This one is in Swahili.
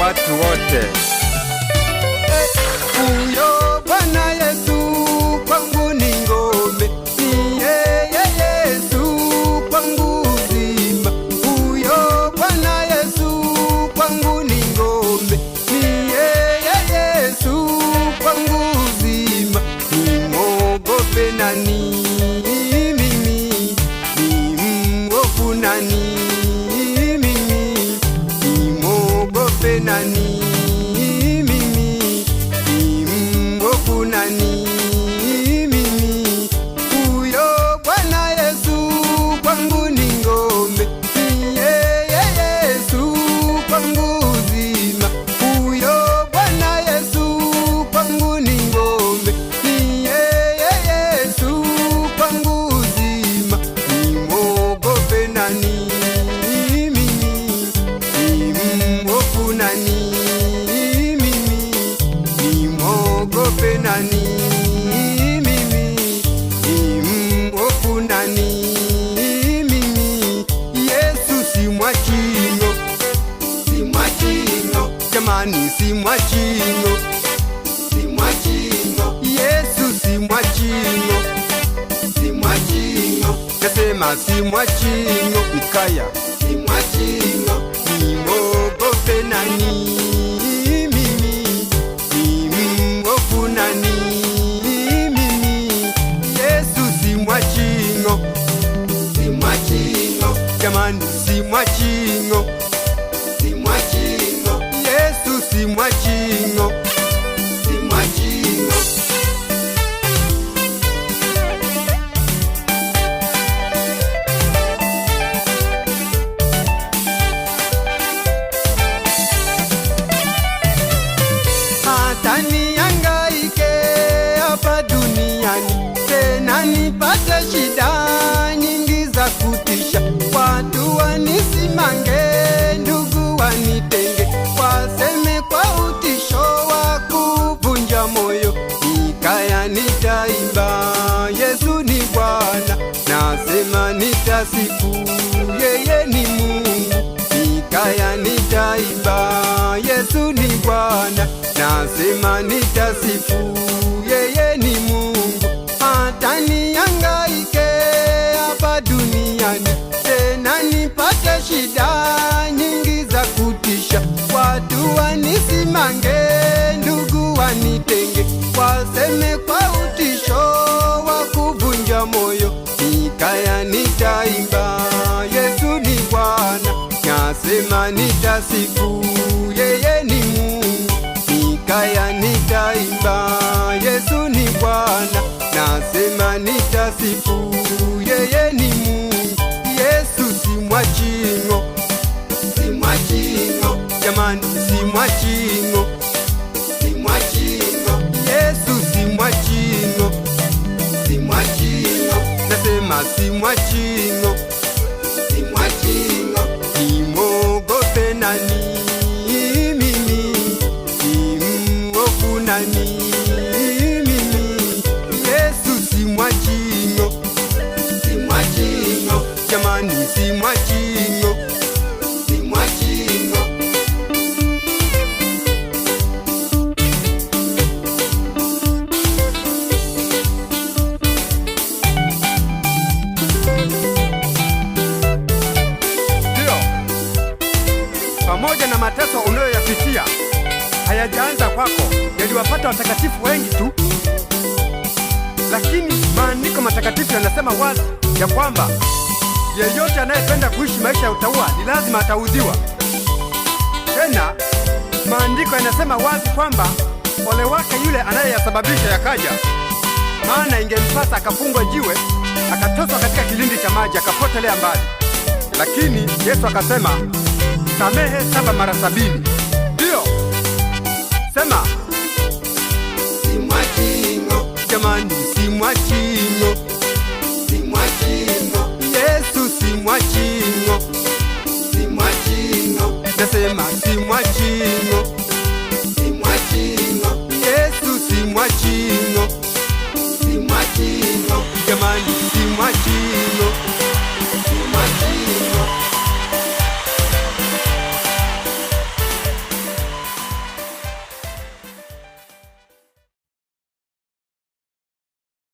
watu wote. Huyo Bwana Yesu kwangu ni ngome, ni yeye Yesu kwangu uzima. Huyo Bwana Yesu kwangu ni ngome, ni yeye Yesu kwangu uzima. Nimwogope nani mimi? Nimwofu nani mimi? Nimwogope nani? Jamani, simwachingo, simwachingo. Yesu simwachingo, simwachingo. Nasema simwachingo. Mikaya simwachingo. Nimwogope nani mimi? Nimwofu nani mimi? Yesu simwachingo, simwachingo. Jamani, simwachingo, simwachingo. Yesu simwachingo, simwachingo. Hata nihangaike hapa duniani, tena nipate shida nyingi za kutisha, watu wanisimange, ndugu wanitenge, waseme kwa utisho wa kuvunja moyo. Mikaya nitaimba, Yesu ni Bwana, nasema nitasifu, yeye ni Mungu. Mikaya nitaimba, Yesu ni Bwana, nasema nitasifu, yeye ni Mungu. Hata nihangaike hapa duniani, tena nipate shida nyingi za kutisha, watu wanisimange, ndugu wanitenge, waseme kwa utisho wa kuvunja moyo. Mikaya nitaimba, Yesu ni Bwana, nasema nitasifu, yeye ni Mungu. Mikaya nitaimba, Yesu ni Bwana, nasema nitasifu, yeye ni Mungu. Yesu simwachingo, simwachingo. Jamani, simwachingo, simwachingo. Yesu simwachingo, simwachingo. Nasema simwachingo, simwachingo. Nimwogope nani mimi? Nimwofu nani mimi? Yesu simwachingo, simwachingo. Jamani, simwachingo, simwachingo. Ndio, pamoja na mateso unayoyapitia hayajaanza kwako, yaliwapata watakatifu wengi tu, lakini maandiko matakatifu yanasema wazi ya kwamba yeyote anayependa kuishi maisha ya utauwa ni lazima ataudhiwa. Tena maandiko yanasema wazi kwamba ole wake yule anayeyasababisha yakaja, maana ingempasa akafungwa jiwe, akatoswa katika kilindi cha maji, akapotelea mbali. Lakini Yesu akasema, samehe 7 mara 70. Ndio, sema simwachingo. Jamani, simwachingo.